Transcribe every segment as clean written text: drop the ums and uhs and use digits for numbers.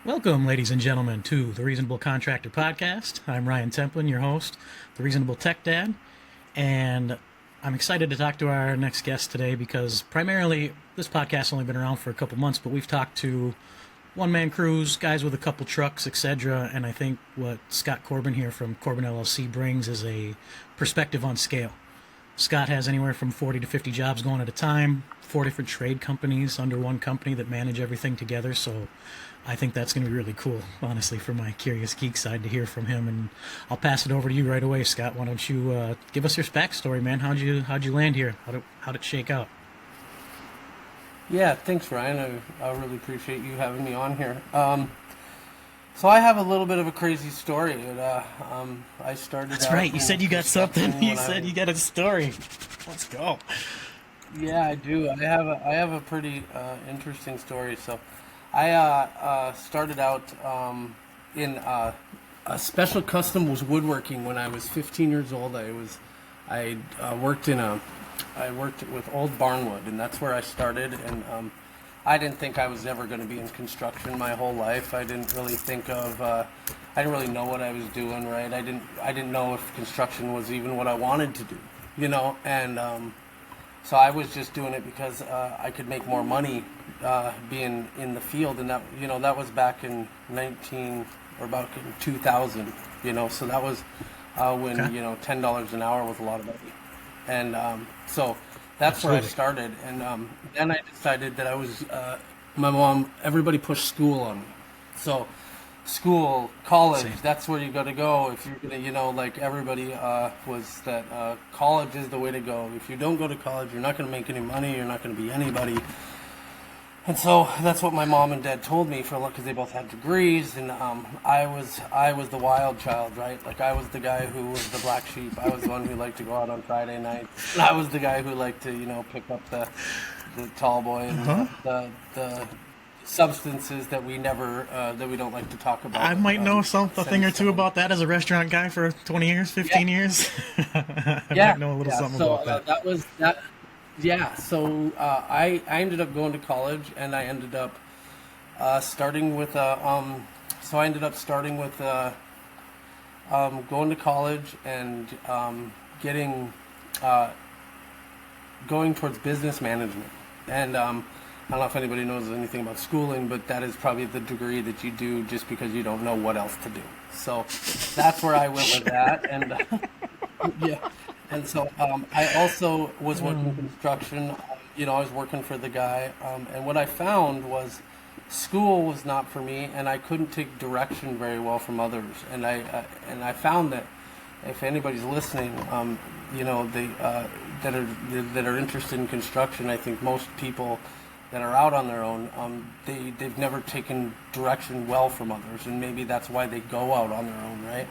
Welcome, ladies and gentlemen, to the Reasonable Contractor podcast. I'm Ryan Templin, your host, the Reasonable Tech Dad, and I'm excited to talk to our next guest today because primarily this podcast has only been around for a couple months, but we've talked to one-man crews, guys with a couple trucks, etc., and I think what Scott Corbin here from Corbin LLC brings is a perspective on scale. Scott has anywhere from 40 to 50 jobs going at a time, 4 different trade companies under one company that manage everything together, so I think that's going to be really cool, honestly, for my curious geek side to hear from him. And I'll pass it over to you right away, Scott. Why don't you give us your backstory, man? How'd you land here? How'd it shake out? Yeah, thanks, Ryan. I really appreciate you having me on here. So I have a little bit of a crazy story. I started. That's right. You said you got something. You said you got a story. Let's go. Yeah, I do. I have a pretty interesting story. So I started out in a special custom was woodworking when I was 15 years old. I worked with old barnwood, and that's where I started. And I didn't think I was ever going to be in construction my whole life. I didn't really think of. I didn't really know what I was doing. Right. I didn't know if construction was even what I wanted to do. And so I was just doing it because I could make more money being in the field, and that was back in 2000. So that was when Okay. $10 an hour was a lot of money, and so that's where I Absolutely. started. And then I decided that my mom. Everybody pushed school on me, so school, college, Same. that's where you got to go if you're gonna, like everybody was that college is the way to go. If you don't go to college, you're not gonna make any money, you're not gonna be anybody. And so that's what my mom and dad told me because they both had degrees, and I was the wild child, right? Like I was the guy who was the black sheep. I was the one who liked to go out on Friday nights. And I was the guy who liked to pick up the tall boy and the substances that we never that we don't like to talk about. I might know a thing or two since, about that as a restaurant guy for 20 years, 15 years. I yeah, might know a little yeah. something So about that. that was that. Yeah. So I ended up going to college, and I ended up starting with So I ended up starting with going to college and getting going towards business management. And I don't know if anybody knows anything about schooling, but that is probably the degree that you do just because you don't know what else to do. So that's where I went with that. And yeah. And so I also was working construction. I was working for the guy. And what I found was school was not for me, and I couldn't take direction very well from others. And I found that if anybody's listening, they that are interested in construction, I think most people that are out on their own, they've never taken direction well from others, and maybe that's why they go out on their own, right?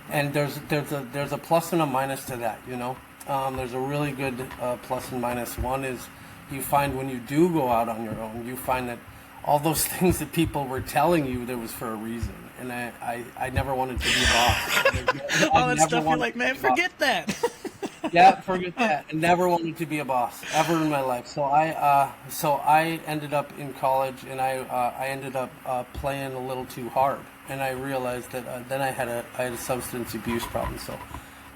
And there's a plus and a minus to that, There's a really good plus and minus. One is you find when you do go out on your own, you find that all those things that people were telling you there was for a reason. And I never wanted to be a boss. All that stuff, you're like, man, forget that. Yeah, forget that. I never wanted to be a boss ever in my life. So I ended up in college, and I ended up playing a little too hard, and I realized that then I had a substance abuse problem. So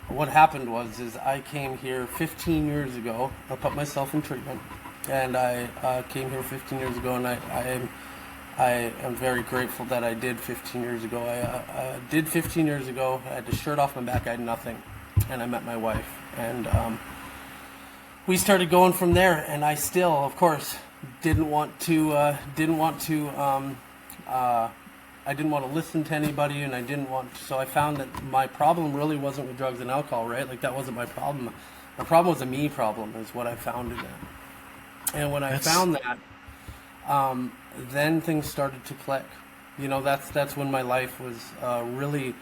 what happened is I came here 15 years ago. I put myself in treatment, and I came here 15 years ago, and I am very grateful that I did 15 years ago. I did 15 years ago. I had the shirt off my back. I had nothing, and I met my wife, and we started going from there. And I still, of course, didn't want to listen to anybody, and I didn't want. So I found that my problem really wasn't with drugs and alcohol, right? Like that wasn't my problem. My problem was a me problem, is what I found in that. And when I found that, then things started to click. That's when my life was really.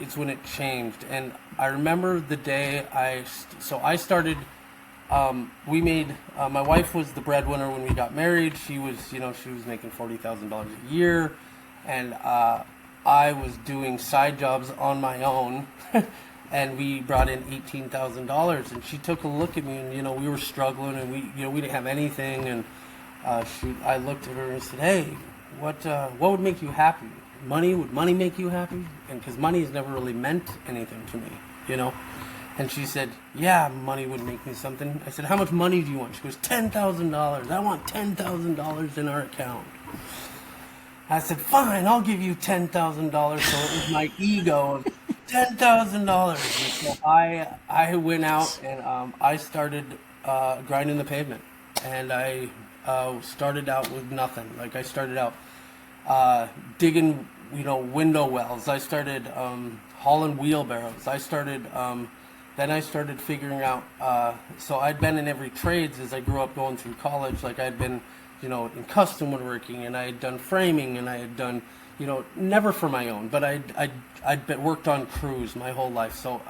It's when it changed. And I remember the day I started. We made. My wife was the breadwinner when we got married. She was making $40,000 a year, and I was doing side jobs on my own. And we brought in $18,000, and she took a look at me, and we were struggling, and we didn't have anything, and I looked at her and said, "Hey, what would make you happy? Money? Would money make you happy?" And because money has never really meant anything to me, you know. And she said, "Yeah, money would make me something." I said, "How much money do you want?" She goes, $10,000. I want $10,000 in our account. I said, "Fine, I'll give you $10,000." So it was my ego of $10,000. And so I went out and I started grinding the pavement, and I started out with nothing. Like I started out digging, window wells. I started hauling wheelbarrows. Then I started figuring out. So I'd been in every trades as I grew up going through college. Like I'd been, in custom woodworking, and I had done framing, and I had done, never for my own, but I'd worked on crews my whole life. So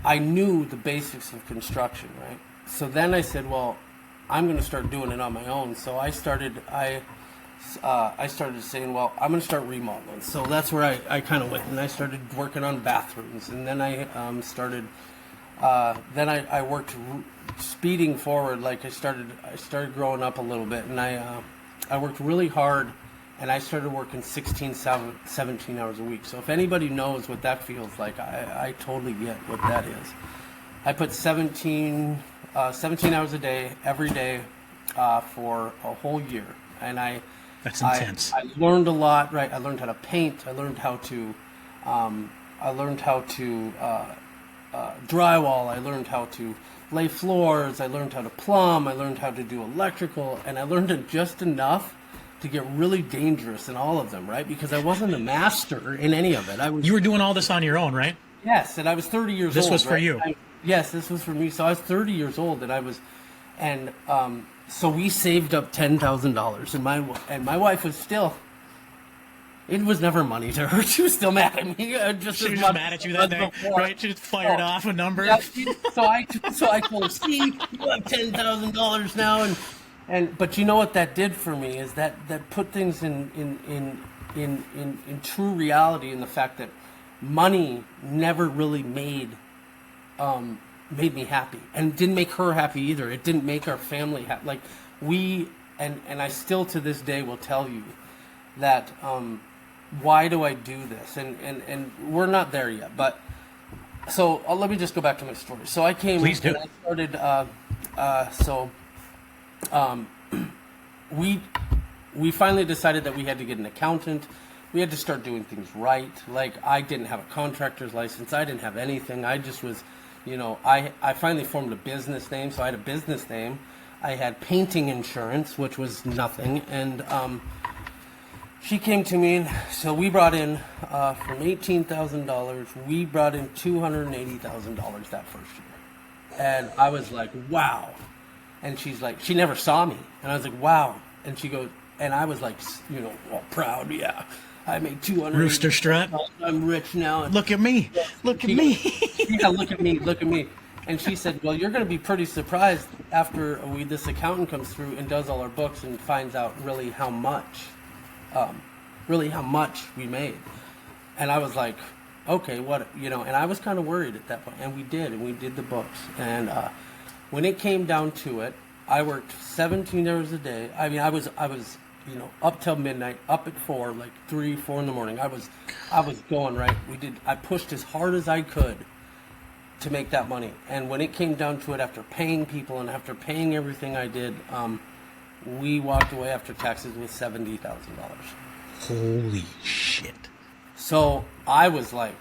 I knew the basics of construction, right? So then I said, well, I'm going to start doing it on my own. So I started saying, well, I'm going to start remodeling. So that's where I kind of went, and I started working on bathrooms, and then I I worked speeding forward. Like I started growing up a little bit, and I worked really hard, and I started working 16, 17 hours a week. So if anybody knows what that feels like, I totally get what that is. I put 17 hours a day, every day, for a whole year. And that's intense. I learned a lot, right? I learned how to paint. I learned how to drywall. I learned how to lay floors. I learned how to plumb. I learned how to do electrical. And I learned it just enough to get really dangerous in all of them, right? Because I wasn't a master in any of it. You were doing all this on your own, right? Yes, and I was 30 years old. This was for you. Yes, this was for me. So I was 30 years old, and so we saved up $10,000, and my wife was still. It was never money to her. She was still mad at me. She was just mad at you that day, right? She just fired off a number. Yeah, so I told her, "See, you have $10,000 now," but you know what that did for me is that put things in true reality, in the fact that money never really made me happy, and didn't make her happy either. It didn't make our family happy. Like and I still to this day will tell you that why do I do this? And we're not there yet, but so let me just go back to my story. So I came. Please do. And I started. We finally decided that we had to get an accountant. We had to start doing things right. Like I didn't have a contractor's license. I didn't have anything. I just was, I finally formed a business name. So I had a business name. I had painting insurance, which was nothing. And she came to me, and so we brought in, from $18,000, we brought in $280,000 that first year. And I was like, wow. And she's like, she never saw me. And I was like, wow. And she goes, and I was like, all proud, yeah. I made $200. Rooster strut. I'm rich now. And look at me. Look at me. Yeah, look at me. Look at me. And she said, well, you're going to be pretty surprised after this accountant comes through and does all our books and finds out really how much we made. And I was like, okay, what, and I was kind of worried at that point. And we did the books. And when it came down to it, I worked 17 hours a day. I mean, I was up till midnight, up at 4, like 3, 4 in the morning. I was going, right. I pushed as hard as I could to make that money. And when it came down to it, after paying people and after paying everything I did, we walked away after taxes with $70,000. Holy shit. So I was like,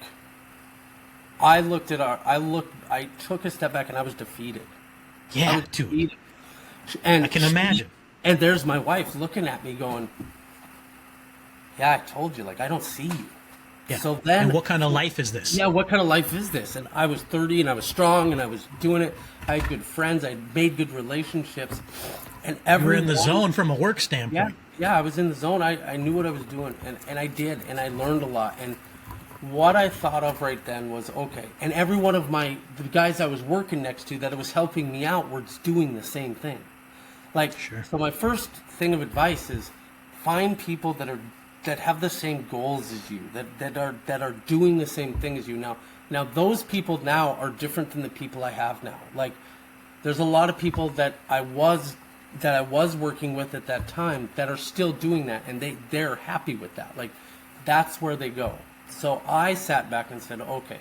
I took a step back and I was defeated. Yeah, dude. And I can imagine. And there's my wife looking at me going, yeah, I told you, like, I don't see you. Yeah. So then, and what kind of life is this? Yeah, what kind of life is this? And I was 30 and I was strong and I was doing it. I had good friends. I made good relationships. And you were in the zone from a work standpoint. Yeah, I was in the zone. I knew what I was doing, and I did, and I learned a lot. And what I thought of right then was, okay, and every one of the guys I was working next to that was helping me out were doing the same thing. Like, sure. So my first thing of advice is find people that have the same goals as you, that are doing the same thing as you now. Now those people now are different than the people I have now. Like, there's a lot of people that I was that I was working with at that time that are still doing that, and they're happy with that. Like, that's where they go. So I sat back and said, okay,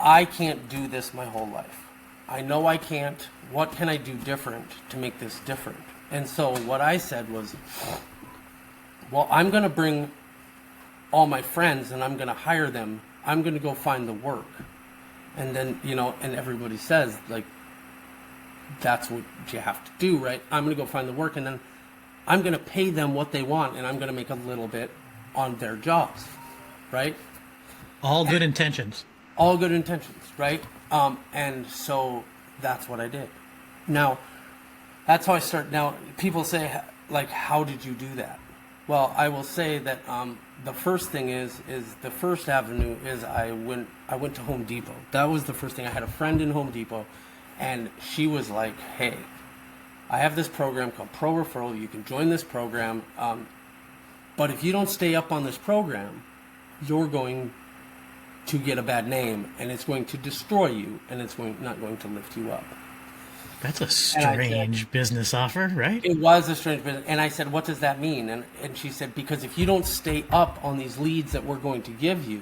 I can't do this my whole life. I know I can't. What can I do different to make this different? And so what I said was, well, I'm going to bring all my friends and I'm going to hire them. I'm going to go find the work. And then, and everybody says, like, that's what you have to do, right? I'm going to go find the work, and then I'm going to pay them what they want, and I'm going to make a little bit on their jobs, right? All good intentions. All good intentions, right? And so that's what I did. Now, that's how I started. Now, people say, like, how did you do that? Well, I will say that the first thing is the first avenue is I went to Home Depot. That was the first thing. I had a friend in Home Depot, and she was like, hey, I have this program called Pro Referral. You can join this program, but if you don't stay up on this program, you're going to get a bad name, and it's going to destroy you, and it's not going to lift you up. That's a strange business offer, right? It was a strange business. And I said, what does that mean? And she said, because if you don't stay up on these leads that we're going to give you,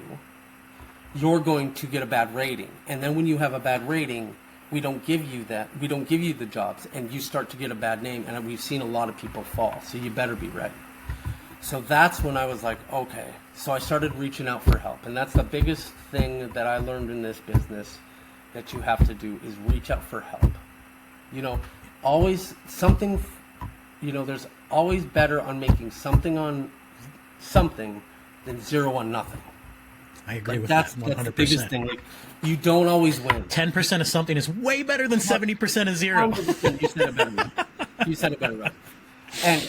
you're going to get a bad rating. And then when you have a bad rating, we don't give you that. We don't give you the jobs, and you start to get a bad name. And we've seen a lot of people fall, so you better be ready. So that's when I was like, okay. So I started reaching out for help. And that's the biggest thing that I learned in this business that you have to do is reach out for help. Always something, there's always better on making something on something than zero on nothing. I agree with that 100%. That's the biggest thing. Like, you don't always win. 10% of something is way better than 70% of zero. 100%. You said it better, right? You said it better, right?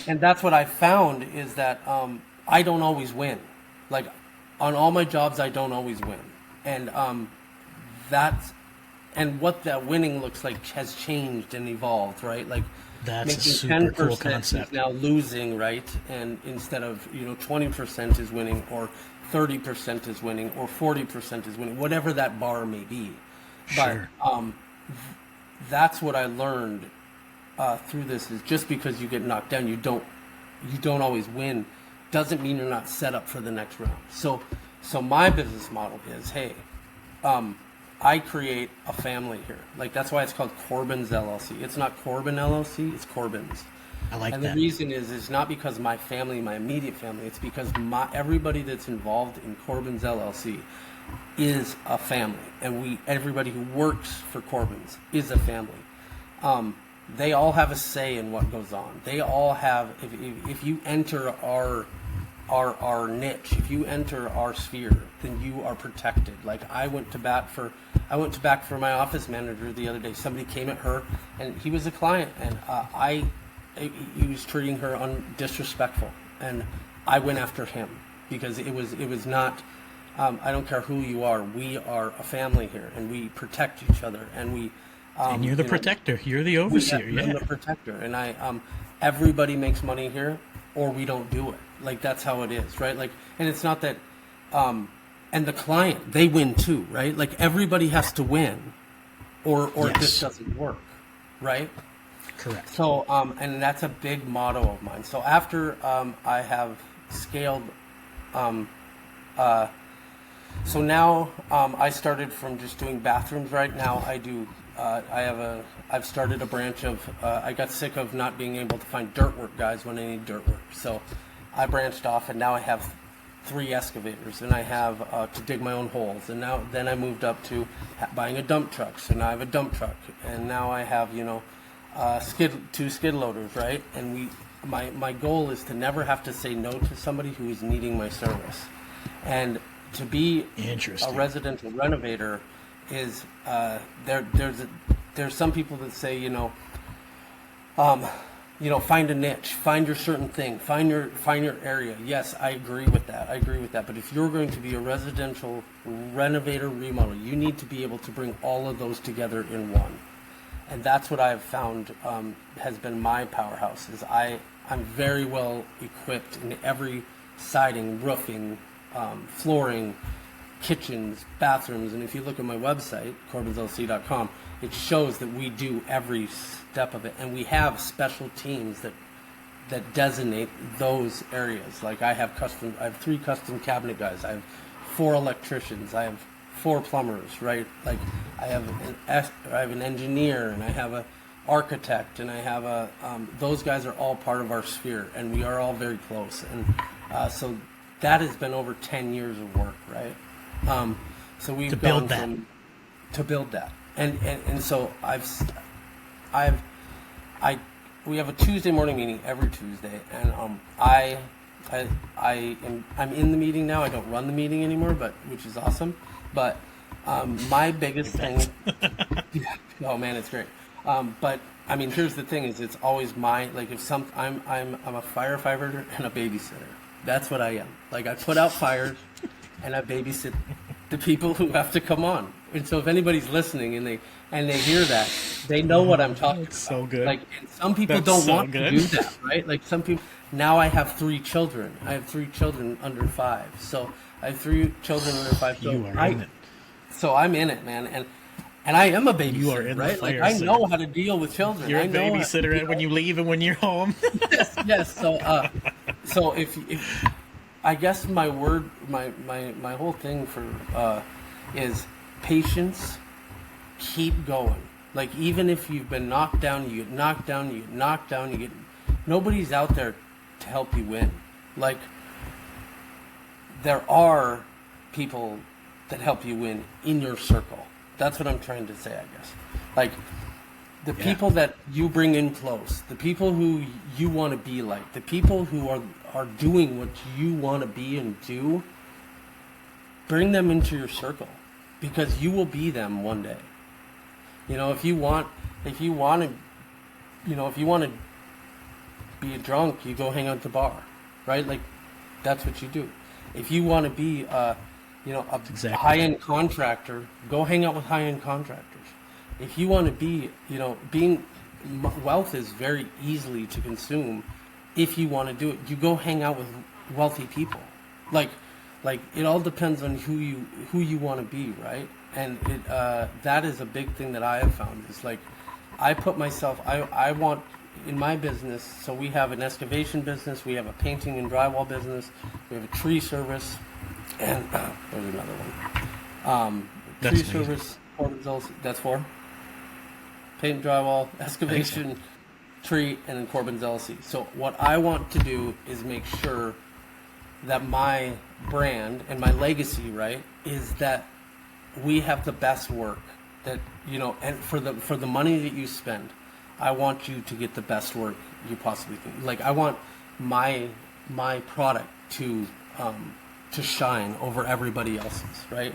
And that's what I found is that I don't always win. Like, on all my jobs, I don't always win. And and what that winning looks like has changed and evolved, right? Like, that's a making super 10% cool concept. is now losing, right? And instead of 20% is winning, or 30% is winning, or 40% is winning, whatever that bar may be. Sure. But that's what I learned through this is just because you get knocked down, you don't always win, doesn't mean you're not set up for the next round. So my business model is, hey, I create a family here. Like, that's why it's called Corbin's LLC. It's not Corbin LLC, it's Corbin's. I like and that. And the reason is not because my family, my immediate family, it's because everybody that's involved in Corbin's LLC is a family. And everybody who works for Corbin's is a family. They all have a say in what goes on. They all have, if you enter our niche, if you enter our sphere, then you are protected. Like, I went to bat for my office manager the other day. Somebody came at her, and he was a client, and he was treating her disrespectful, and I went after him because it was not. I don't care who you are. We are a family here, and we protect each other, and we. And you're the protector. You're the overseer. I'm the protector, and everybody makes money here, or we don't do it. Like, that's how it is, right? Like, and it's not that, and the client, they win too, right? Like, everybody has to win, or Yes. this doesn't work, right? Correct. So, and that's a big motto of mine. So after I have scaled, so now I started from just doing bathrooms. Right now I do. I've started a branch of. I got sick of not being able to find dirt work guys when I need dirt work. So I branched off, and now I have 3 excavators, and I have to dig my own holes. And then I moved up to buying a dump truck. So now I have a dump truck, and now I have 2 skid loaders, right? And my goal is to never have to say no to somebody who is needing my service, and to be a residential renovator is there's some people that say find a niche, find your certain thing, find your area. Yes, I agree with that. But if you're going to be a residential renovator, remodel, you need to be able to bring all of those together in one. And that's what I've found has been my powerhouse. Is I'm very well equipped in every siding, roofing, flooring, kitchens, bathrooms, and if you look at my website, corbinslc.com, it shows that we do every step of it, and we have special teams that designate those areas. Like I have 3 custom cabinet guys, I have 4 electricians, I have 4 plumbers, right? Like I have an engineer, and I have a architect, and I have those guys are all part of our sphere, and we are all very close. And so that has been over 10 years of work, right? So we've gone to build that, and so we have a Tuesday morning meeting every Tuesday, and I'm in the meeting now. I don't run the meeting anymore, which is awesome. But my biggest thing, yeah, oh man, it's great. But I mean, here's the thing: is it's always I'm a firefighter and a babysitter. That's what I am. Like I put out fires, and I babysit the people who have to come on. And so if anybody's listening and they hear that, they know what I'm talking about. So good. Like some people don't want to do that, right? Like some people. Now I have 3 children. I have 3 children under 5. So I have 3 children under 5. So you are in it. So I'm in it, man. And I am a babysitter, You are in the right? fire, Like I know how to deal with children. You're a babysitter when you leave and when you're home. Yes. So if I guess my whole thing for is patience. Keep going. Like even if you've been knocked down, you get knocked down, you get knocked down, you get. Nobody's out there to help you win. Like there are people that help you win in your circle. That's what I'm trying to say, I guess. Like the people that you bring in close, the people who you want to be like, the people who are doing what you want to be and do, bring them into your circle because you will be them one day. You know, if you want to be a drunk, you go hang out at the bar, right? Like that's what you do. If you want to be high-end contractor, go hang out with high-end contractors. If you want to be, wealth is very easily to consume. If you want to do it, you go hang out with wealthy people. Like it all depends on who you want to be, right? And that is a big thing that I have found is like, I put myself, I want in my business. So we have an excavation business, we have a painting and drywall business, we have a tree service. And there's another one. Tree service, that's 4. Paint, drywall, excavation, tree, and then Corbin's LLC. So what I want to do is make sure that my brand and my legacy, right, is that we have the best work. That and for the money that you spend, I want you to get the best work you possibly can. Like I want my product to shine over everybody else's, right?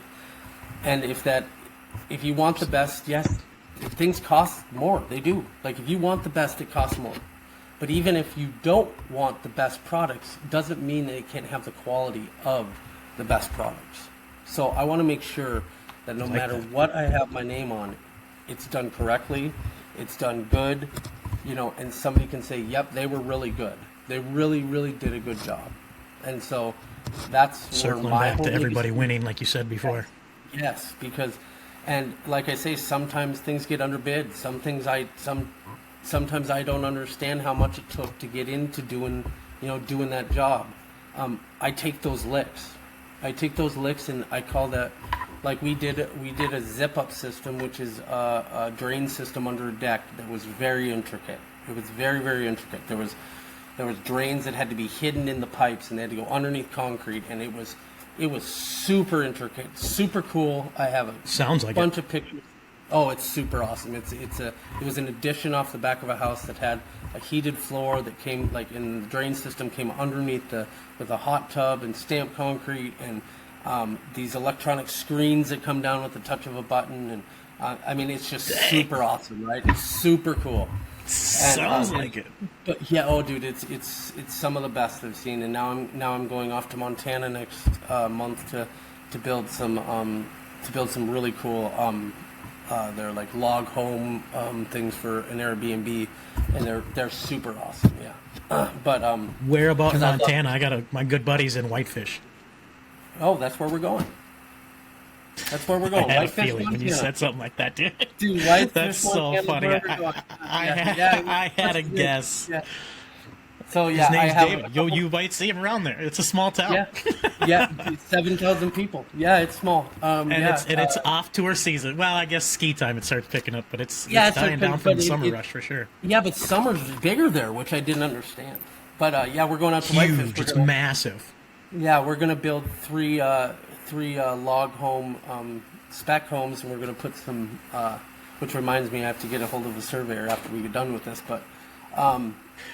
And if you want the best, yes, if things cost more, they do. Like if you want the best, it costs more. But even if you don't want the best products, doesn't mean that it can't have the quality of the best products. So I want to make sure that no matter what I have my name on, it's done correctly, it's done good, and somebody can say, yep, they were really good. They really, really did a good job. And so that's circling back to everybody winning, like you said before. Yes, because, and like I say, sometimes things get underbid. Sometimes I don't understand how much it took to get into doing that job. I take those licks. And I call that, like we did a zip up system, which is a drain system under a deck that was very intricate. It was very, very intricate. There was drains that had to be hidden in the pipes, and they had to go underneath concrete, and it was super intricate, super cool. I have a bunch of pictures. Oh, it's super awesome. It was an addition off the back of a house that had a heated floor that came and the drain system came underneath with a hot tub and stamped concrete and these electronic screens that come down with the touch of a button, and it's just super awesome, right? It's super cool. Sounds like it. But yeah, oh dude, it's some of the best I've seen, and now I'm going off to Montana next month to build some really cool they're like log home things for an Airbnb, and they're super awesome. Yeah. But where about in Montana? I got my good buddies in Whitefish. Oh, that's where we're going. That's where we're going. I had a Whitefish, feeling when you Montana. said something like that, dude. Dude, Whitefish, That's so Montana, funny. where we're going. I had a guess. Yeah. So His yeah, I name's have David. You might see him around there. It's a small town. yeah, 7,000 people. Yeah, it's small. And it's off tour season. Well, I guess ski time it starts picking up, but it's dying down but from the summer rush for sure. Yeah, but summer's bigger there, which I didn't understand. But yeah, we're going out to Huge. Whitefish. It's massive. Yeah, we're gonna build three log home spec homes, and we're gonna put some. Which reminds me, I have to get a hold of a surveyor after we get done with this. But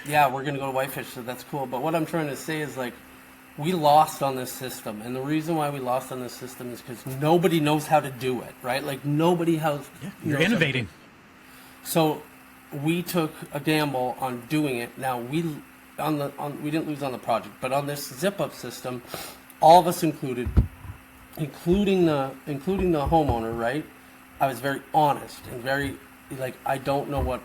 yeah, we're gonna go to Whitefish, so that's cool. But what I'm trying to say is, like, we lost on this system, and the reason why we lost on this system is because nobody knows how to do it, right? Like, nobody has. Yeah, you're innovating. So we took a gamble on doing it. Now we didn't lose on the project, but on this zip up system, all of us including the homeowner, right? I was very honest and very like, I don't know what,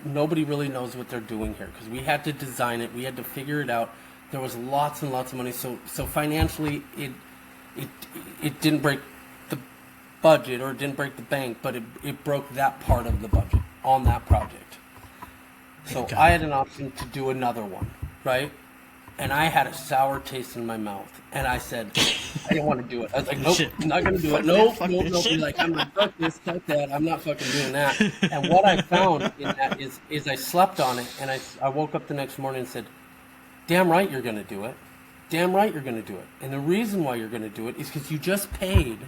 nobody really knows what they're doing here, because we had to design it, we had to figure it out. There was lots and lots of money, so financially it didn't break the budget, or it didn't break the bank, but it broke that part of the budget on that project. So I had an option to do another one, right? And I had a sour taste in my mouth. And I said, I didn't want to do it. I was like, nope, I'm not going to do it. Nope. Like, I'm like, fuck this, fuck that. I'm not fucking doing that. And what I found in that is I slept on it, and I woke up the next morning and said, damn right you're going to do it. Damn right you're going to do it. And the reason why you're going to do it is because you just paid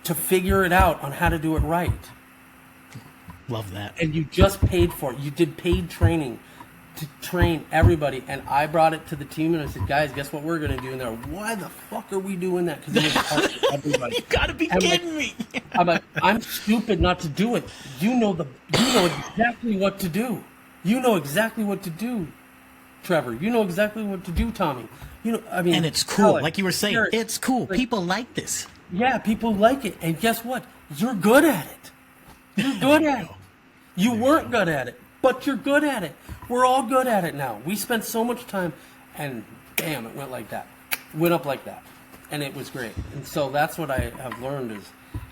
to figure it out on how to do it right. Love that. And you just paid for it. You did paid training to train everybody. And I brought it to the team, and I said, guys, guess what we're going to do? And they're like, why the fuck are we doing that? Because it was hard for everybody. You got to be kidding me. I'm like, I'm stupid not to do it. You know exactly what to do. You know exactly what to do, Trevor. You know exactly what to do, Tommy. You know, I mean, and it's cool. Alex, like you were saying, Eric, it's cool. like, people like this. Yeah, people like it. And guess what? You're good at it. You're good at it. You weren't good at it, but you're good at it. We're all good at it now. We spent so much time, and bam, it went like that. Went up like that. And it was great. And so that's what I have learned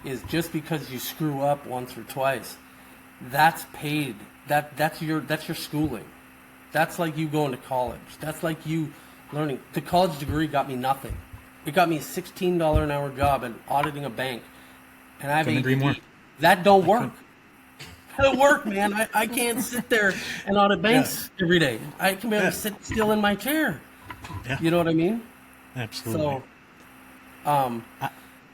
is just because you screw up once or twice, that's paid. That's your schooling. That's like you going to college. That's like you learning. The college degree got me nothing. It got me a $16 an hour job at auditing a bank, and I have Couldn't agree more. ADD. That don't work. That don't work, man. I can't sit there and audit banks every day. I can barely sit still in my chair. Yeah. You know what I mean? Absolutely. So,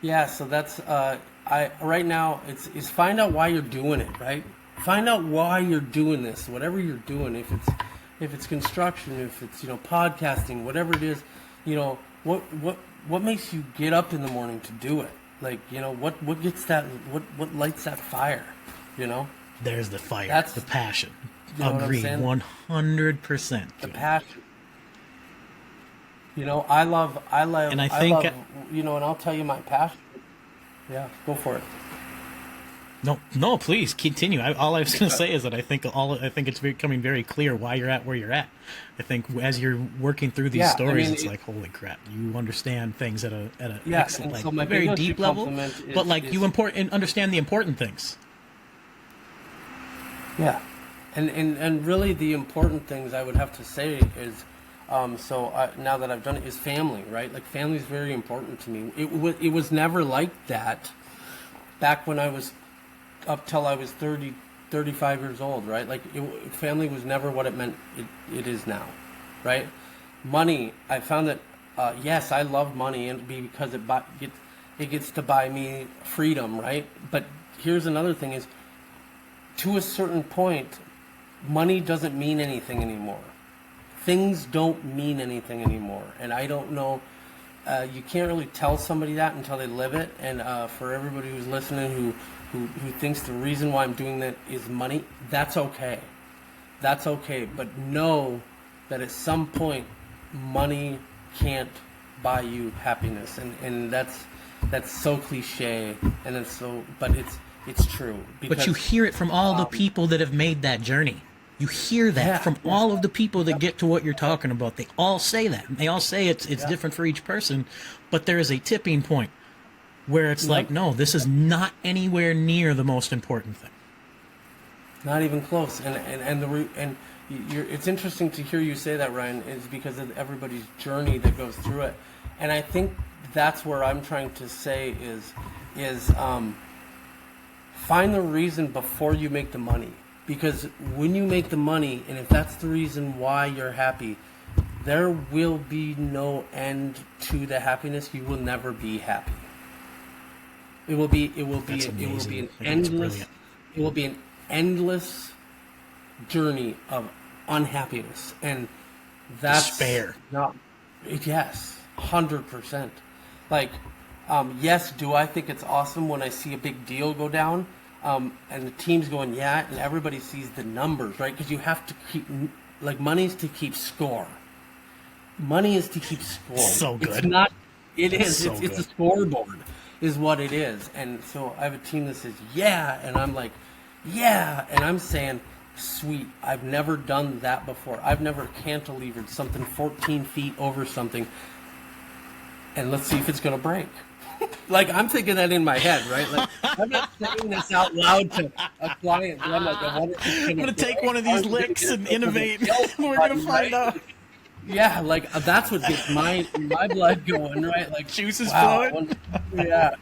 yeah. So that's right now. It's find out why you're doing it. Right. Find out why you're doing this. Whatever you're doing, if it's construction, if it's podcasting, whatever it is, what makes you get up in the morning to do it? Like, what gets that? What lights that fire? There's the fire. That's the passion. You know what I'm Agreed, saying? 100%. The passion. I love, and I think, and I'll tell you my passion. Yeah, go for it. No, please continue. All I was going to say is that I think it's becoming very clear why you're at where you're at. I think as you're working through these stories, it's like, holy crap, you understand things at a excellent, so my very biggest deep level, compliment but is understand the important things. Yeah, and really the important things I would have to say is, now that I've done it, is family, right? Like, family is very important to me. It was never like that back when I was up till I was 30, 35 years old, right? Like, family was never what it meant it is now, right? Money, I found that, yes, I love money, and because it gets to buy me freedom, right? But here's another thing is, to a certain point, money doesn't mean anything anymore. Things don't mean anything anymore. And I don't know, you can't really tell somebody that until they live it. And for everybody who's listening who thinks the reason why I'm doing that is money, that's okay. That's okay. But know that at some point, money can't buy you happiness. And that's so cliche, and it's so, but it's true. Because, but you hear it from all the people that have made that journey. You hear that from all of the people that get to what you're talking about. They all say that. They all say it's different for each person, but there is a tipping point where it's like, no, this is not anywhere near the most important thing. Not even close. It's interesting to hear you say that, Ryan, is because of everybody's journey that goes through it. And I think that's where I'm trying to say is find the reason before you make the money. Because when you make the money, and if that's the reason why you're happy, there will be no end to the happiness. You will never be happy. It will be an endless journey of unhappiness, and that's despair. Yes, 100%. Like, yes, do I think it's awesome when I see a big deal go down, and the team's going, yeah, and everybody sees the numbers, right? Because you have to keep, like, money's to keep score. Money is to keep score. So good. It's not. It is. So it's a scoreboard, is what it is. And so I have a team that says, yeah, and I'm like, yeah, and I'm saying, sweet, I've never done that before. I've never cantilevered something 14 feet over something, and let's see if it's going to break. Like, I'm thinking that in my head, right? Like, I'm not saying this out loud to a client. But I'm like, I'm going to take one of these licks and innovate. We're going to find out. Yeah, like, that's what gets my blood going, right? Like, juices flowing. Yeah.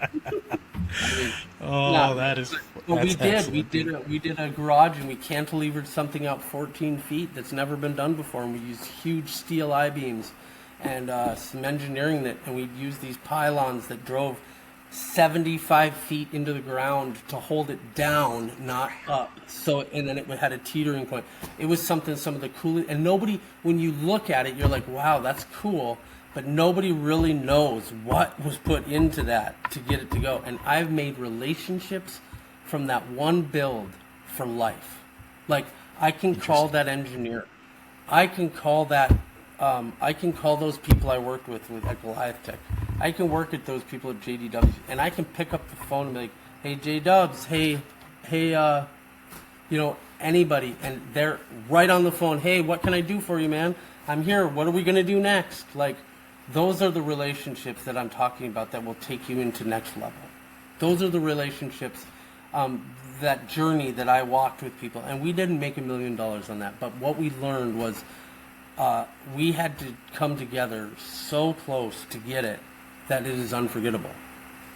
That is. Well, we did a garage, and we cantilevered something out 14 feet that's never been done before, and we used huge steel I-beams and some engineering and we used these pylons that drove 75 feet into the ground to hold it down, not up. So, and then it had a teetering point. It was some of the coolest, and nobody, when you look at it, you're like, wow, that's cool. But nobody really knows what was put into that to get it to go. And I've made relationships from that one build for life. Like, I can call that engineer. I can call those people I worked with at Goliath Tech. I can work at those people at JDW, and I can pick up the phone and be like, hey, J-Dubs, hey, anybody. And they're right on the phone. Hey, what can I do for you, man? I'm here. What are we going to do next? Like, those are the relationships that I'm talking about that will take you into next level. Those are the relationships, that journey that I walked with people. And we didn't make $1 million on that. But what we learned was we had to come together so close to get it that it is unforgettable.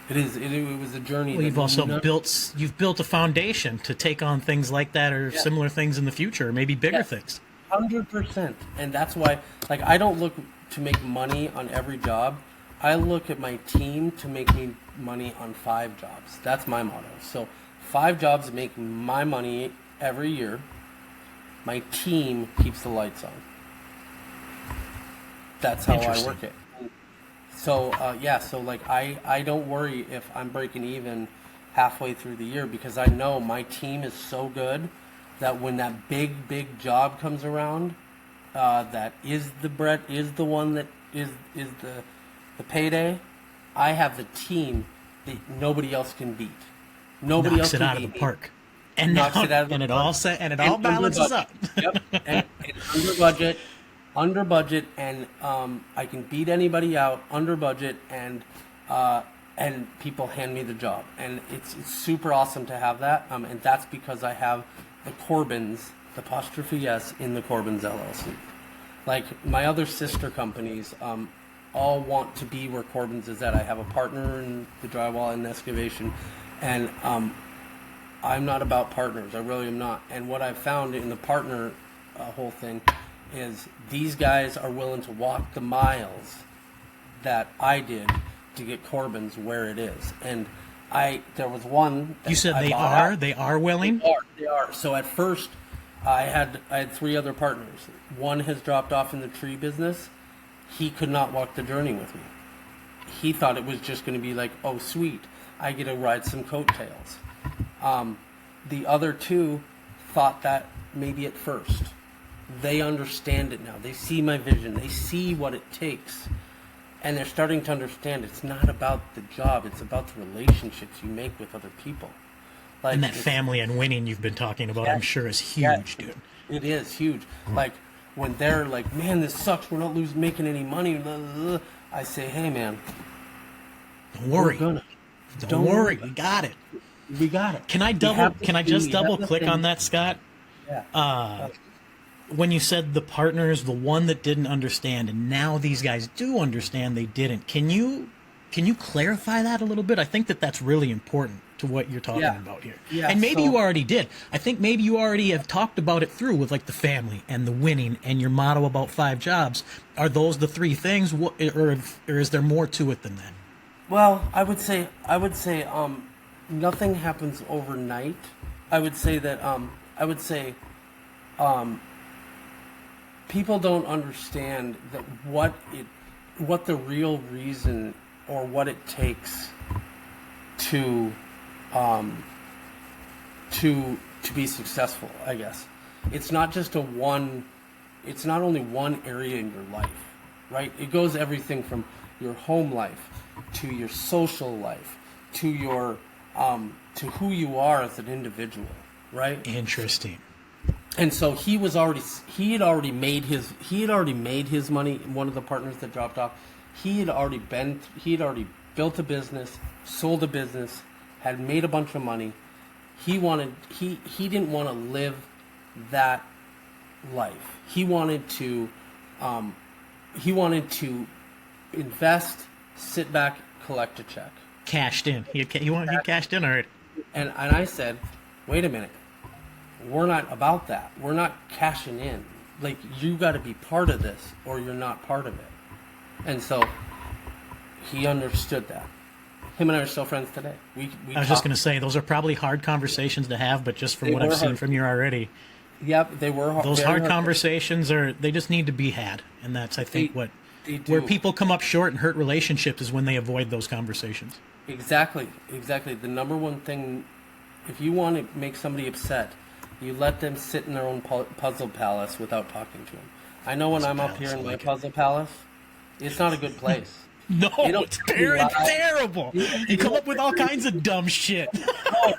It was a journey. Well, you've also built a foundation to take on things like that or similar things in the future, maybe bigger things. 100%. And that's why, like, I don't look to make money on every job. I look at my team to make me money on 5 jobs. That's my motto. So 5 jobs make my money every year. My team keeps the lights on. That's how I work it. So, so like I don't worry if I'm breaking even halfway through the year, because I know my team is so good that when that big job comes around, that is the bread, is the one that is the payday, I have the team that nobody else can beat. Nobody else can beat. Knocks it out of the park. And knocks it out of the park. And it all balances up. Yep. And under budget, and I can beat anybody out under budget, and people hand me the job, and it's super awesome to have that, and that's because I have the Corbins, the apostrophe S, in the Corbins LLC. Like, my other sister companies all want to be where Corbins is at. I have a partner in the drywall and excavation, and I'm not about partners. I really am not. And what I've found in the partner whole thing is these guys are willing to walk the miles that I did to get Corbin's where it is. And there was one that you said they are willing? They are. So at first I had 3 other partners. One has dropped off in the tree business. He could not walk the journey with me. He thought it was just going to be like, oh sweet, I get to ride some coattails. The other 2 thought that maybe at first. They understand it now. They see my vision. They see what it takes. And they're starting to understand it's not about the job. It's about the relationships you make with other people. Like, and that family and winning you've been talking about, I'm sure, is huge, dude. It is huge. Like, when they're like, man, this sucks. We're not making any money. Blah, blah, blah. I say, hey, man. Don't worry. Don't worry, we got it. We got it. Can I just double click on that, Scott? Yeah. When you said the partners, the one that didn't understand, and now these guys do understand they didn't. Can you clarify that a little bit? I think that's really important to what you're talking about here. Yeah, and maybe you already did. I think maybe you already have talked about it through with like the family and the winning and your motto about 5 jobs. Are those the 3 things, or is there more to it than that? Well, I would say nothing happens overnight. I would say that people don't understand that what the real reason or what it takes to be successful. I guess it's not just it's not only one area in your life, right? It goes everything from your home life to your social life to your to who you are as an individual, right? Interesting. And so he had already made his money. One of the partners that dropped off, he had already built a business, sold a business, had made a bunch of money. He didn't want to live that life. He wanted to invest, sit back, collect a check. Cashed in. He cashed in already. And I said, wait a minute. We're not about that. We're not cashing in. Like, you got to be part of this or you're not part of it. And so he understood that. Him and I are still friends today. I was just going to say, those are probably hard conversations to have, but just from what I've seen from you already. Yep, they were hard. Those hard conversations they just need to be had. And that's, I think, where people come up short and hurt relationships is when they avoid those conversations. Exactly. The number one thing, if you want to make somebody upset, you let them sit in their own puzzle palace without talking to them. I know when I'm up here in my puzzle palace, it's not a good place. No, it's terrible. You come up with all kinds of dumb shit. Oh,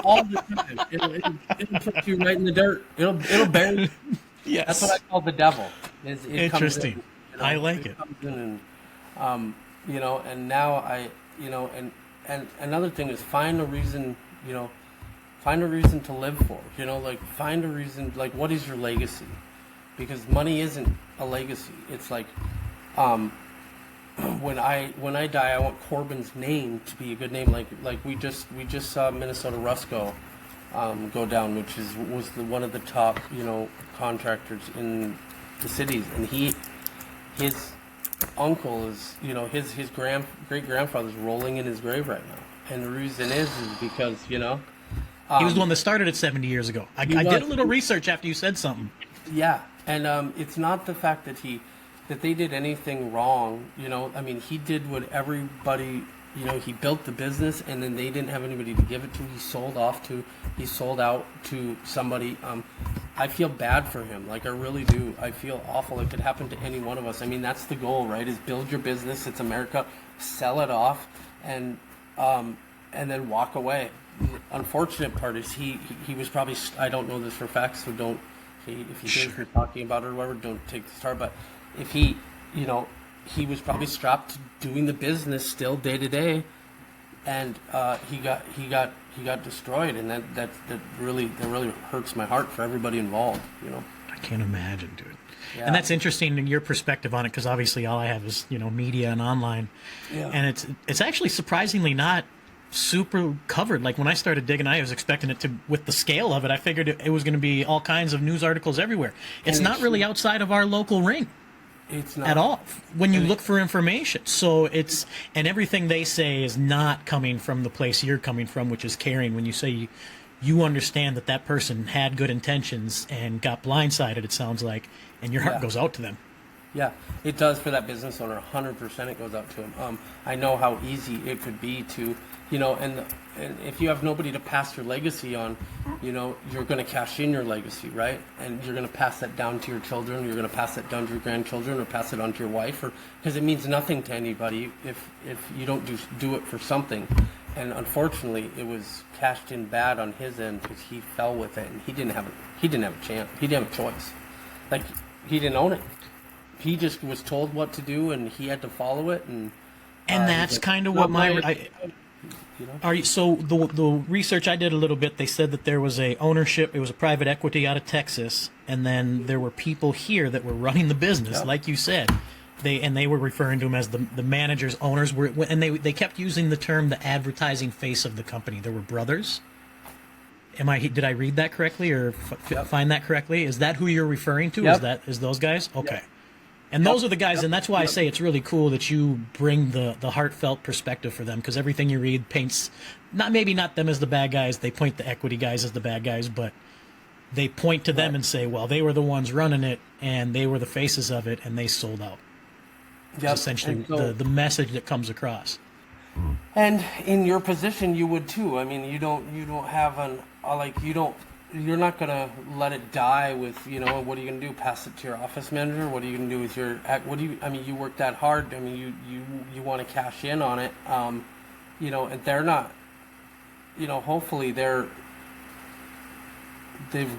all the time. It'll put you right in the dirt. It'll bury you. Yes. That's what I call the devil. Interesting. I like it. And and now and another thing is find a reason to live for. Find a reason. Like, what is your legacy? Because money isn't a legacy. It's like, when I die, I want Corbin's name to be a good name. Like we just saw Minnesota Rusco go down, which was one of the top contractors in the cities, and his uncle is his great grandfather's rolling in his grave right now, and the reason is because he was the one that started it 70 years ago. I did a little research after you said something. Yeah, and it's not the fact that they did anything wrong. He did what everybody, he built the business and then they didn't have anybody to give it to. He sold out to somebody. I feel bad for him. Like, I really do. I feel awful. It could happen to any one of us. That's the goal, right? Is build your business. It's America. Sell it off and then walk away. The unfortunate part is he was probably, I don't know this for facts, so don't, if you think we're talking about it or whatever, don't take the start, but if he was probably strapped to doing the business still day to day, and he got destroyed, and that really hurts my heart for everybody involved. I can't imagine, dude. Yeah. And that's interesting in your perspective on it, because obviously all I have is media and online, and it's actually surprisingly not super covered. Like, when I started digging, I was expecting it to, with the scale of it, I figured it was going to be all kinds of news articles everywhere. It's not really outside of our local ring. It's not at all when you look for information. So and everything they say is not coming from the place you're coming from, which is caring. When you say you understand that person had good intentions and got blindsided, it sounds like, and your heart goes out to them. Yeah, it does for that business owner. 100% it goes out to him. I know how easy it could be to, and if you have nobody to pass your legacy on, you're going to cash in your legacy, right? And you're going to pass that down to your children, you're going to pass that down to your grandchildren, or pass it on to your wife, because it means nothing to anybody if you don't do it for something. And unfortunately, it was cashed in bad on his end because he fell with it, and he didn't have a chance. He didn't have a choice. Like, he didn't own it. He just was told what to do, and he had to follow it. And that's kind of what So the research I did a little bit, they said that there was a ownership, it was a private equity out of Texas, and then there were people here that were running the business, like you said. They were referring to them as the managers, owners, and they kept using the term the advertising face of the company. There were brothers. Did I read that correctly or find that correctly? Is that who you're referring to? Is those guys? Okay. Yep. And those are the guys, and that's why I say it's really cool that you bring the heartfelt perspective for them, because everything you read paints, maybe not them as the bad guys, they point the equity guys as the bad guys, but they point to them and say, well, they were the ones running it, and they were the faces of it, and they sold out. Yep. Essentially the message that comes across. And in your position, you would too. I mean, you don't have you're not going to let it die with, what are you going to do? Pass it to your office manager? What are you going to do with you work that hard. I mean, you want to cash in on it. And they're not, hopefully they've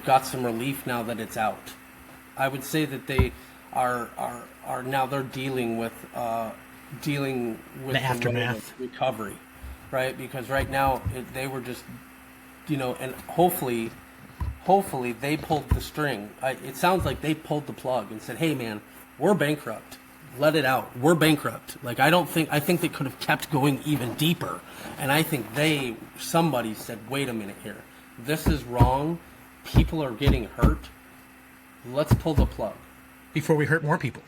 got some relief now that it's out. I would say that they are now they're dealing with the aftermath recovery, right? Because right now they were just, and hopefully they pulled the string. It sounds like they pulled the plug and said, "Hey, man, we're bankrupt. Let it out. We're bankrupt." Like I think they could have kept going even deeper, and I think somebody said, "Wait a minute here, this is wrong. People are getting hurt. Let's pull the plug before we hurt more people."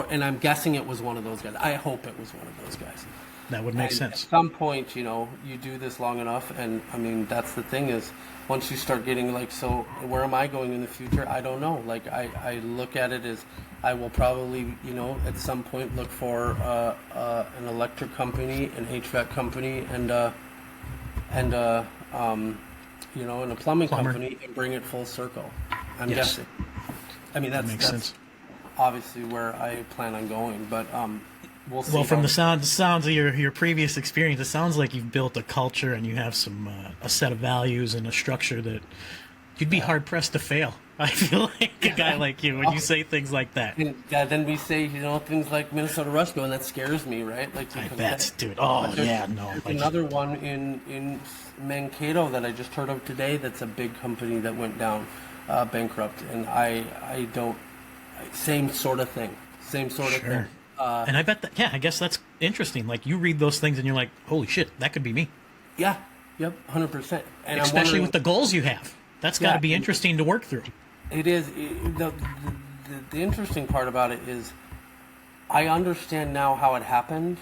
And I'm guessing it was one of those guys. I hope it was one of those guys. That would make sense. At some point, you do this long enough, and I mean, that's the thing is, once you start getting so where am I going in the future? I don't know. Like I look at it as I will probably, at some point look for an electric company, an HVAC company, and a plumbing company, and bring it full circle. I'm guessing. I mean, that makes sense. Obviously where I plan on going, but we'll see. Well, from the sounds of your previous experience, it sounds like you've built a culture and you have some a set of values and a structure that you'd be hard pressed to fail. I feel like a guy like you when you say things like that. Then we say things like Minnesota Rusco, and that scares me, right? Like I bet, dude. Oh yeah, no. There's another one in Mankato that I just heard of today. That's a big company that went down bankrupt, and I don't. Same sort of thing. Thing. And I bet that, I guess that's interesting. Like, you read those things and you're like, holy shit, that could be me. Yeah. Yep. 100%. And especially with the goals you have. That's got to be interesting to work through. It is. The interesting part about it is I understand now how it happened,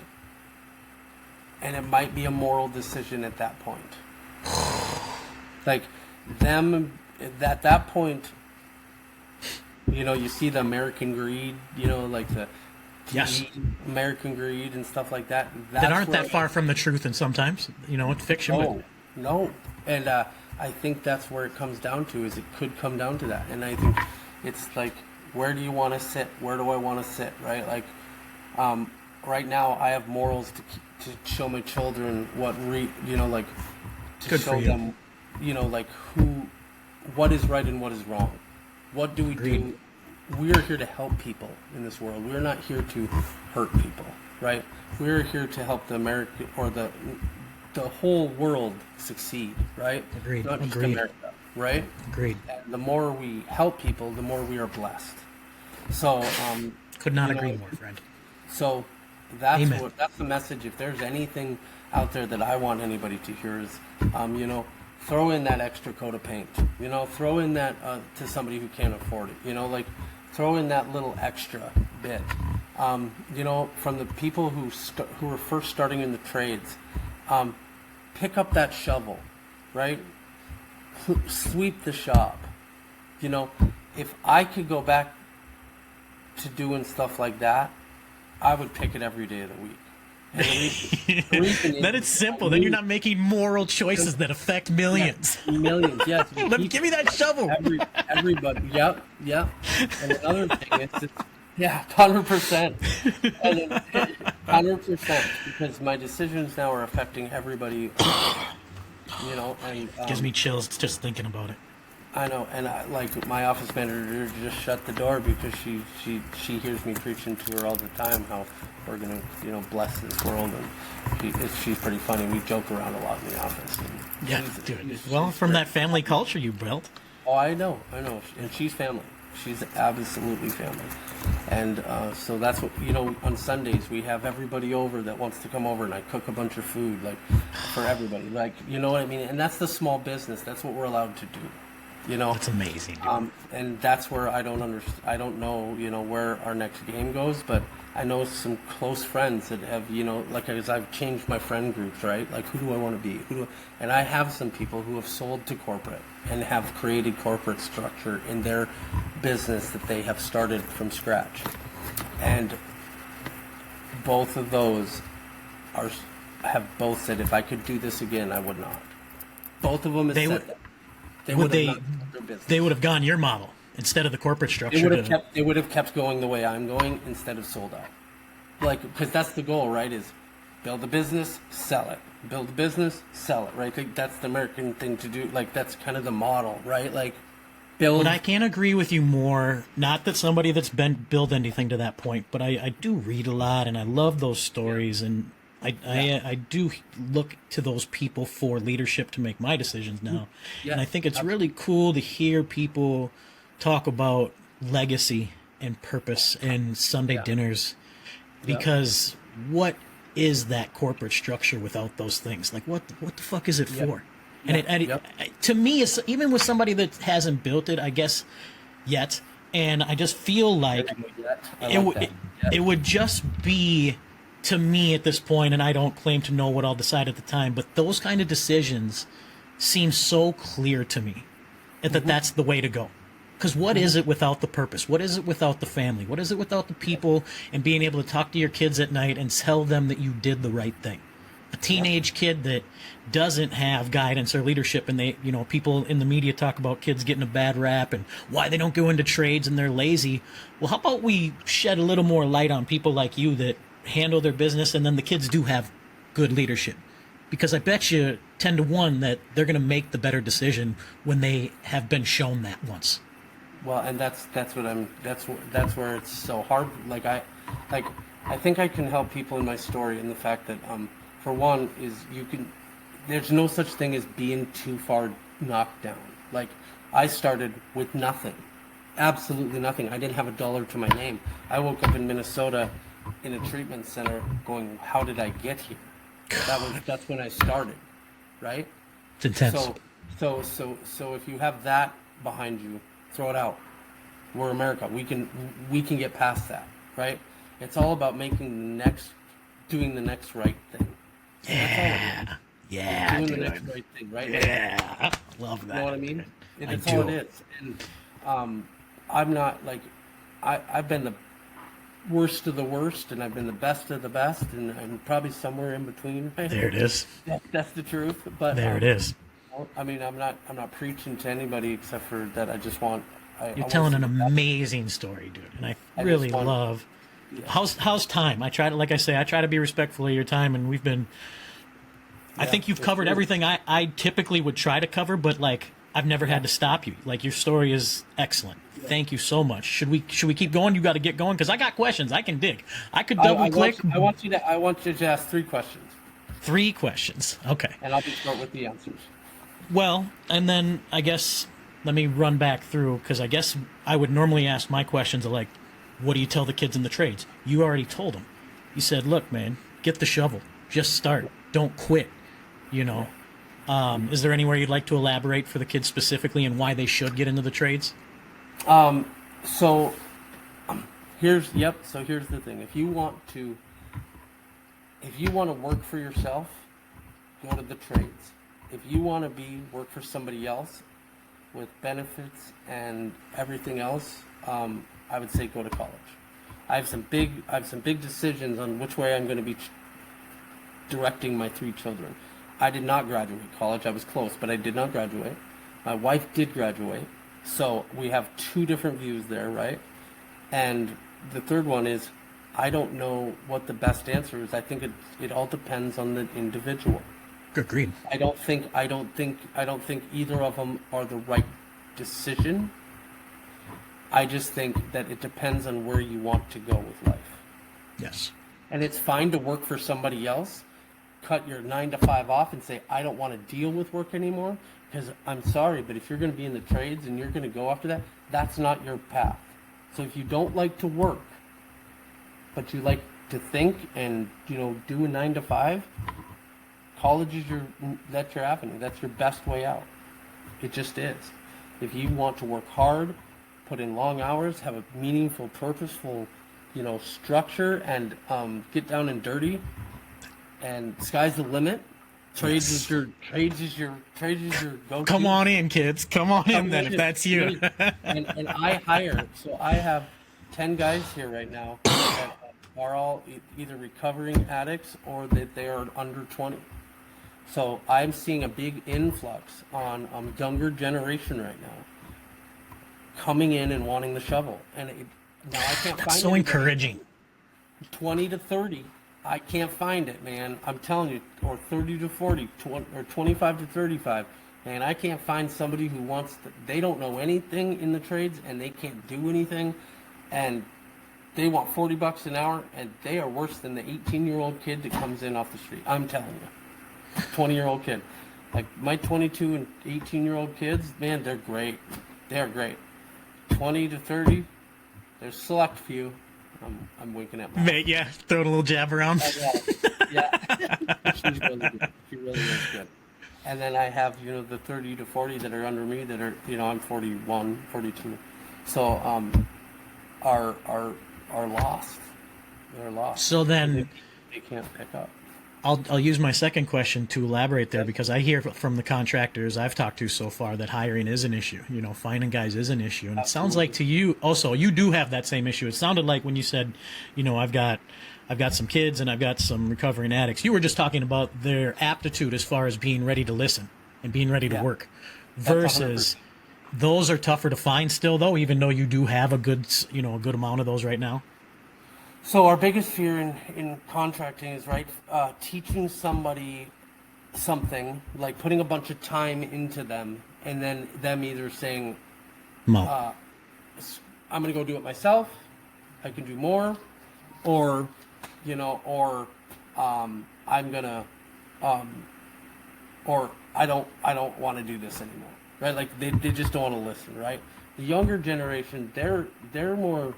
and it might be a moral decision at that point. Like, at that point, you see the American greed, like the TV, American greed and stuff like that. That aren't that far from the truth, and sometimes, it's fiction. No. And I think that's where it comes down to, is it could come down to that. And I think it's like, where do you want to sit? Where do I want to sit, right? Like, right now I have morals to show my children to show them, what is right and what is wrong. What do we do? We are here to help people in this world. We are not here to hurt people, right? We are here to help the American or the whole world succeed, right? Agreed. Not just America, right? Agreed. And the more we help people, the more we are blessed. So, could not agree more, friend. So that's that's the message. If there's anything out there that I want anybody to hear is, throw in that extra coat of paint. Throw in that to somebody who can't afford it. Throw in that little extra bit. From the people who are first starting in the trades, pick up that shovel, right? Sweep the shop. If I could go back to doing stuff like that, I would pick it every day of the week. Then it's simple. Then you're not making moral choices that affect millions. Millions, yes. Give me that shovel. Everybody. Yep. And another thing is, 100%. 100%. Because my decisions now are affecting everybody. And gives me chills just thinking about it. I know, and like my office manager just shut the door because she hears me preaching to her all the time how we're gonna bless this world, and she's pretty funny. We joke around a lot in the office. And Yeah, dude. Well, from that family culture you built. Oh, I know, and she's family. She's absolutely family, and so that's what on Sundays we have everybody over that wants to come over, and I cook a bunch of food like for everybody, like what I mean. And that's the small business. That's what we're allowed to do. That's amazing, dude. And that's where I don't know, where our next game goes, but I know some close friends that have, like as I've changed my friend groups, right? Like who do I want to be? And I have some people who have sold to corporate and have created corporate structure in their business that they have started from scratch. And both of those have both said, if I could do this again, I would not. Both of them have said that. They would have gone your model instead of the corporate structure. They would have kept going the way I'm going instead of sold out. Like, because that's the goal, right? Is build a business, sell it. Build a business, sell it, right? Like, that's the American thing to do. Like, that's kind of the model, right? Like, build. But I can't agree with you more. Not that somebody that's been built anything to that point, but I do read a lot and I love those stories, and I do look to those people for leadership to make my decisions now. Yeah, and I think it's really cool to hear people talk about legacy and purpose and Sunday dinners, because what is that corporate structure without those things? Like, what the fuck is it for? And to me, it's, even with somebody that hasn't built it, I guess, yet, and I just feel like it would just be, to me at this point, and I don't claim to know what I'll decide at the time, but those kind of decisions seem so clear to me that that's the way to go. Because what is it without the purpose? What is it without the family? What is it without the people and being able to talk to your kids at night and tell them that you did the right thing? A teenage kid that doesn't have guidance or leadership, and they, people in the media talk about kids getting a bad rap and why they don't go into trades and they're lazy. Well, how about we shed a little more light on people like you that handle their business, and then the kids do have good leadership, because I bet you 10 to 1 that they're going to make the better decision when they have been shown that once. Well, and that's where it's so hard. I think I can help people in my story in the fact that for one is there's no such thing as being too far knocked down. Like, I started with nothing, absolutely nothing. I didn't have a dollar to my name. I woke up in Minnesota in a treatment center going, how did I get here? That's when I started, right? It's intense. So if you have that behind you, throw it out. We're America. We can get past that, right? It's all about doing the next right thing. Yeah, doing dude. the next right thing, right? Yeah, love that. You know what I mean? That's I all do. it is. And I'm not like I've been the worst of the worst, and I've been the best of the best, and I'm probably somewhere in between. Right? There it is. That's the truth. But there it is. I mean, I'm not preaching to anybody except for that. I just want. You're telling an amazing story, dude, and I really love. Yeah. How's time? I try to be respectful of your time, and we've been. I think you've covered everything I typically would try to cover, but I've never had to stop you. Like, your story is excellent. Yeah. Thank you so much. Should we keep going? You got to get going, because I got questions. I can dig. I could double click. I want you to ask 3 questions. 3 questions. Okay. And I'll just start with the answers. Well, and then I guess let me run back through, because I guess I would normally ask my questions of what do you tell the kids in the trades? You already told them. You said, look, man, get the shovel. Just start. Don't quit. Is there anywhere you'd like to elaborate for the kids specifically and why they should get into the trades? So here's the thing. If you want to work for yourself, go to the trades. If you want to work for somebody else with benefits and everything else, I would say go to college. I have some big decisions on which way I'm going to be directing my 3 children. I did not graduate college. I was close, but I did not graduate. My wife did graduate. So we have 2 different views there, right? And the third one is, I don't know what the best answer is. I think it all depends on the individual. Agreed. I don't think either of them are the right decision. I just think that it depends on where you want to go with life. Yes. And it's fine to work for somebody else, cut your 9 to 5 off and say, I don't want to deal with work anymore. Because I'm sorry, but if you're going to be in the trades and you're going to go after that, that's not your path. So if you don't like to work, but you like to think and, do a 9 to 5, college is that's your avenue. That's your best way out. It just is. If you want to work hard, put in long hours, have a meaningful, purposeful, structure, and get down and dirty, and sky's the limit. Trades is your go-to. Come on in, kids. Come on in then, if that's you. and I hire. So I have 10 guys here right now that are all either recovering addicts or that they are under 20. So I'm seeing a big influx on younger generation right now coming in and wanting the shovel. And now I can't find it. So encouraging. 20 to 30. I can't find it, man. I'm telling you, or 30 to 40, or 25 to 35. Man, I can't find somebody who wants to, they don't know anything in the trades and they can't do anything. And they want $40 an hour, and they are worse than the 18-year-old kid that comes in off the street. I'm telling you. 20-year-old kid. Like my 22 and 18-year-old kids, man, they're great. They're great. 20 to 30, there's select few. I'm winking at my Mate, yeah, throwing a little jab around. yeah. She's really good. She really is good. And then I have, the 30 to 40 that are under me that are, I'm 41, 42. So, are lost. They're lost. So then they can't pick up. I'll use my second question to elaborate there, because I hear from the contractors I've talked to so far that hiring is an issue. Finding guys is an issue. And it sounds like to you also, you do have that same issue. It sounded like when you said, I've got some kids and I've got some recovering addicts, you were just talking about their aptitude as far as being ready to listen and being ready to work, versus those are tougher to find still, though, even though you do have a good amount of those right now. So our biggest fear in contracting is, teaching somebody something, like putting a bunch of time into them, and then them either saying, I'm going to go do it myself, I can do more, or, I'm going to, or I don't want to do this anymore, right? Like they just don't want to listen, right? The younger generation, they're more,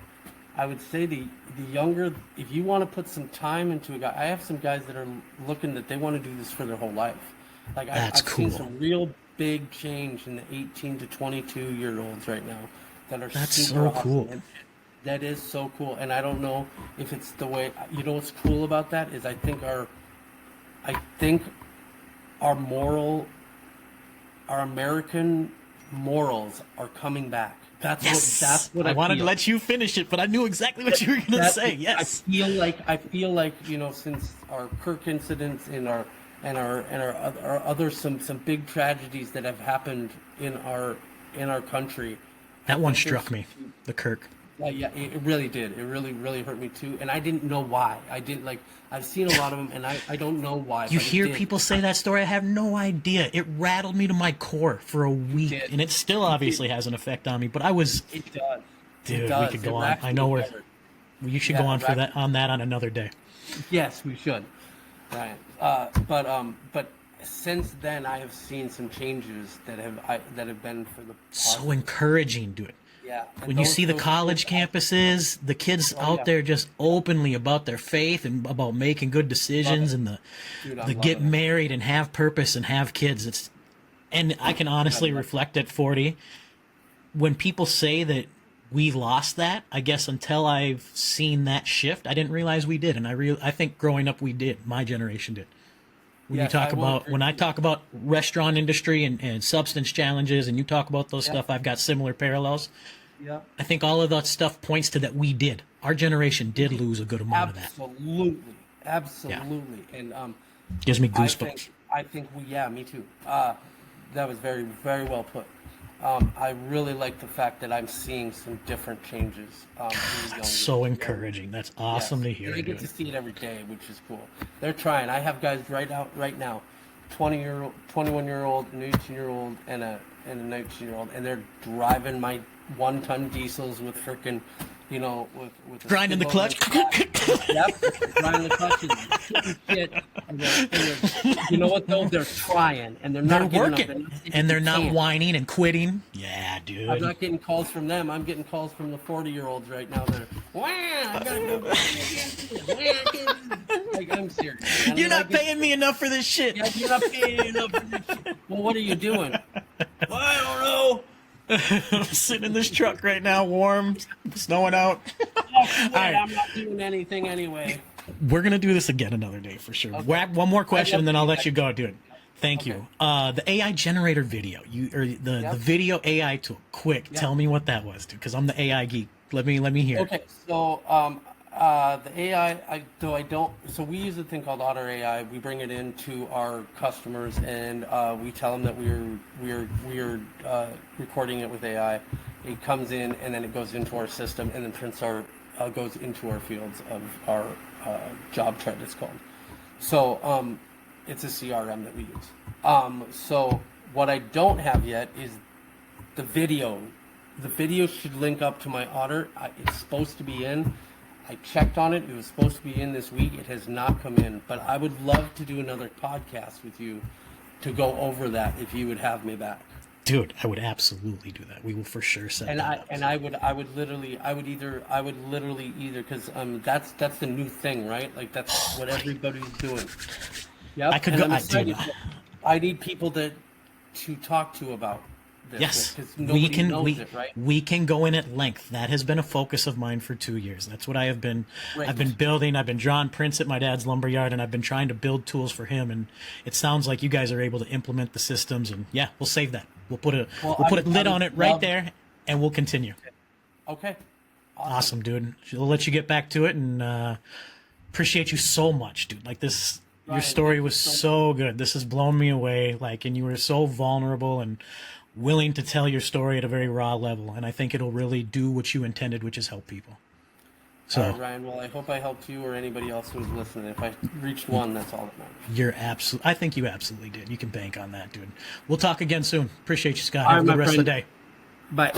I would say the younger, if you want to put some time into a guy, I have some guys that are looking that they want to do this for their whole life. Like I've seen some real big change in the 18 to 22-year-olds right now that are super so cool. awesome. That is so cool. And I don't know if it's the way, what's cool about that is I think our American morals are coming back. That's what I wanted feel. to let you finish it, but I knew exactly what you were going to say. Yes. I feel like since our Kirk incidents and our other some big tragedies that have happened in our country. That one struck me, the Kirk. Yeah, it really did. It really hurt me too, and I didn't know why. I've seen a lot of them, and I don't know why. You hear people say that story, I have no idea. It rattled me to my core for a week, and it still obviously has an effect on me. But I was, it does. Dude, we could go on. I know you should go on for that on another day. Yes, we should. Right. But since then, I have seen some changes that have been for the so encouraging, dude. Yeah. When you see the college campuses, the kids out there just openly about their faith and about making good decisions, and the get married and have purpose and have kids. And I can honestly reflect at 40, when people say that we lost that, I guess until I've seen that shift, I didn't realize we did. And I think growing up we did. My generation did. When I talk about restaurant industry and substance challenges, and you talk about those stuff, I've got similar parallels. Yeah. I think all of that stuff points to that we did. Our generation did lose a good amount of that. Absolutely. Yeah. And gives me goosebumps. I think me too. That was very, very well put. I really like the fact that I'm seeing some different changes. That's so encouraging. That's awesome to hear. They get to see it every day, which is cool. They're trying. I have guys right now 20-year-old, 21-year-old, an 18-year-old, and a 19-year-old, and they're driving my 1-ton diesels with frickin', with a grinding the clutch. Yep, grinding the clutch and shit. And you know what though? They're trying, and they're not working, and they're not whining and quitting. Yeah, dude. I'm not getting calls from them. I'm getting calls from the 40-year-olds right now. They're, wow, I gotta go. Like, I'm serious. You're not paying me enough for this shit. Yeah, you're not paying me enough for this shit. Well, what are you doing? I don't know. I'm sitting in this truck right now, warm, snowing out. All right. I'm not doing anything anyway. We're gonna do this again another day for sure. Okay. Whack one more question, and then I'll let you go, dude. Thank you. The AI generator video, the video AI tool. Quick, tell me what that was, dude, because I'm the AI geek. Let me hear. Okay, so the AI, so we use a thing called Otter AI. We bring it into our customers, and we tell them that we're recording it with AI. It comes in, and then it goes into our system, and then goes into our fields of our job trend, it's called. So it's a CRM that we use. So what I don't have yet is the video. The video should link up to my Otter. It's supposed to be in. I checked on it. It was supposed to be in this week. It has not come in. But I would love to do another podcast with you to go over that if you would have me back. Dude, I would absolutely do that. We will for sure set that up. And I would literally either because that's the new thing, right? Like that's what everybody's doing. Yeah. I could go. I need people to talk to about this. Yes, because nobody knows it, right? We can go in at length. That has been a focus of mine for 2 years. That's what I have been. Right. I've been building. I've been drawing prints at my dad's lumberyard, and I've been trying to build tools for him. And it sounds like you guys are able to implement the systems. And yeah, we'll save that. We'll put a lid on it right there, and we'll continue. Okay. Awesome, dude. We'll let you get back to it, and appreciate you so much, dude. Like this. Your story was so good. This has blown me away. Like, and you were so vulnerable and willing to tell your story at a very raw level. And I think it'll really do what you intended, which is help people. So, Ryan, well, I hope I helped you or anybody else who's listening. If I reached one, that's all that matters. I think you absolutely did. You can bank on that, dude. We'll talk again soon. Appreciate you, Scott. Have a good rest of the day. Bye.